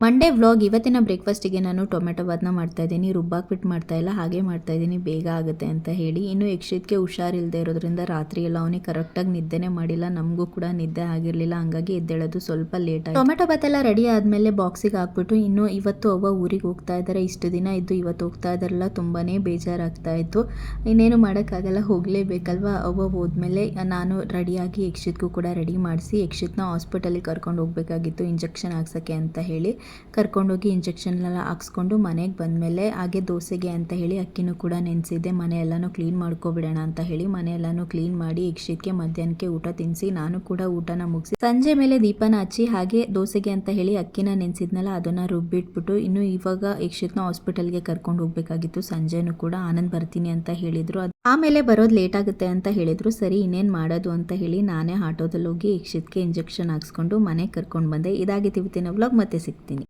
Monday vlog. ಇವತ್ತಿನ ಬ್ರೇಕ್ಫಾಸ್ಟಿಗೆ ನಾನು tomato ಬಾತ್ನ ಮಾಡ್ತಾಯಿದ್ದೀನಿ. ರುಬ್ಬಾಕ್ಬಿಟ್ಟು ಮಾಡ್ತಾಯಿಲ್ಲ, ಹಾಗೆ ಮಾಡ್ತಾಯಿದ್ದೀನಿ, ಬೇಗ ಆಗುತ್ತೆ ಅಂತ ಹೇಳಿ. ಇನ್ನು ಯಕ್ಷಿತ್ಗೆ ಹುಷಾರಿಲ್ಲದೆ ಇರೋದ್ರಿಂದ ರಾತ್ರಿ ಎಲ್ಲ ಅವನಿಗೆ ಕರೆಕ್ಟಾಗಿ ನಿದ್ದೆನೇ ಮಾಡಿಲ್ಲ, ನಮಗೂ ಕೂಡ ನಿದ್ದೆ ಆಗಿರಲಿಲ್ಲ. ಹಂಗಾಗಿ ಎದ್ದೇಳೋದು ಸ್ವಲ್ಪ ಲೇಟ್ ಆಯಿತು. ಟೊಮೆಟೊ ಬಾತ್ ಎಲ್ಲ ರೆಡಿ ಆದಮೇಲೆ ಬಾಕ್ಸಿಗೆ ಹಾಕ್ಬಿಟ್ಟು ಇನ್ನು ಇವತ್ತು ಅವ್ವ ಊರಿಗೆ ಹೋಗ್ತಾ ಇದ್ದಾರೆ. ಇಷ್ಟು ದಿನ ಇದ್ದು ಇವತ್ತು ಹೋಗ್ತಾ ಇದ್ದಾರಲ್ಲ, ತುಂಬಾ ಬೇಜಾರಾಗ್ತಾ ಇತ್ತು. ಇನ್ನೇನು ಮಾಡೋಕ್ಕಾಗಲ್ಲ, ಹೋಗಲೇಬೇಕಲ್ವ. ಅವ್ವ ಹೋದ್ಮೇಲೆ ನಾನು ರೆಡಿಯಾಗಿ ಯಕ್ಷಿತ್ಗೂ ಕೂಡ ರೆಡಿ ಮಾಡಿಸಿ ಯಕ್ಷಿತ್ನ ಹಾಸ್ಪಿಟಲಿಗೆ ಕರ್ಕೊಂಡು ಹೋಗಬೇಕಾಗಿತ್ತು ಇಂಜೆಕ್ಷನ್ ಹಾಕ್ಸೋಕ್ಕೆ ಅಂತ ಹೇಳಿ. ಕರ್ಕೊಂಡೋಗಿ ಇಂಜೆಕ್ಷನ್ನೆಲ್ಲ ಹಾಕ್ಸ್ಕೊಂಡು ಮನೆಗೆ ಬಂದಮೇಲೆ ಹಾಗೆ ದೋಸೆಗೆ ಅಂತ ಹೇಳಿ ಅಕ್ಕಿನೂ ಕೂಡ ನೆನೆಸಿದ್ದೆ. ಮನೆಯೆಲ್ಲನೂ ಕ್ಲೀನ್ ಮಾಡ್ಕೊಬಿಡೋಣ ಅಂತ ಹೇಳಿ ಮನೆಯೆಲ್ಲನೂ ಕ್ಲೀನ್ ಮಾಡಿ ಯಕ್ಷಿತ್ಗೆ ಮಧ್ಯಾಹ್ನಕ್ಕೆ ಊಟ ತಿನ್ನಿಸಿ ನಾನು ಕೂಡ ಊಟನ ಮುಗಿಸಿ ಸಂಜೆ ಮೇಲೆ ದೀಪನ ಹಚ್ಚಿ ಹಾಗೆ ದೋಸೆಗೆ ಅಂತ ಹೇಳಿ ಅಕ್ಕಿನ ನೆನೆಸಿದ್ನಲ್ಲ ಅದನ್ನು ರುಬ್ಬಿಟ್ಬಿಟ್ಟು ಇನ್ನು ಇವಾಗ ಯಕ್ಷಿತ್ನ ಹಾಸ್ಪಿಟಲ್ಗೆ ಕರ್ಕೊಂಡು ಹೋಗಬೇಕಾಗಿತ್ತು. ಸಂಜೆನೂ ಕೂಡ ಆನಂದ್ ಬರ್ತೀನಿ ಅಂತ ಹೇಳಿದರು. ಆಮೇಲೆ ಬರೋದು ಲೇಟ್ ಆಗುತ್ತೆ ಅಂತ ಹೇಳಿದರು. ಸರಿ ಇನ್ನೇನು ಮಾಡೋದು ಅಂತ ಹೇಳಿ ನಾನೇ ಆಟೋದಲ್ಲಿ ಹೋಗಿ ಯಕ್ಷಿತ್ಗೆ ಇಂಜೆಕ್ಷನ್ ಹಾಕ್ಸ್ಕೊಂಡು ಮನೆಗೆ ಕರ್ಕೊಂಡು ಬಂದೆ. ಇದಾಗಿತ್ತು ಇವತ್ತಿನ ವ್ಲಾಗ್. ಮತ್ತೆ ಸಿಗ್ತೀನಿ.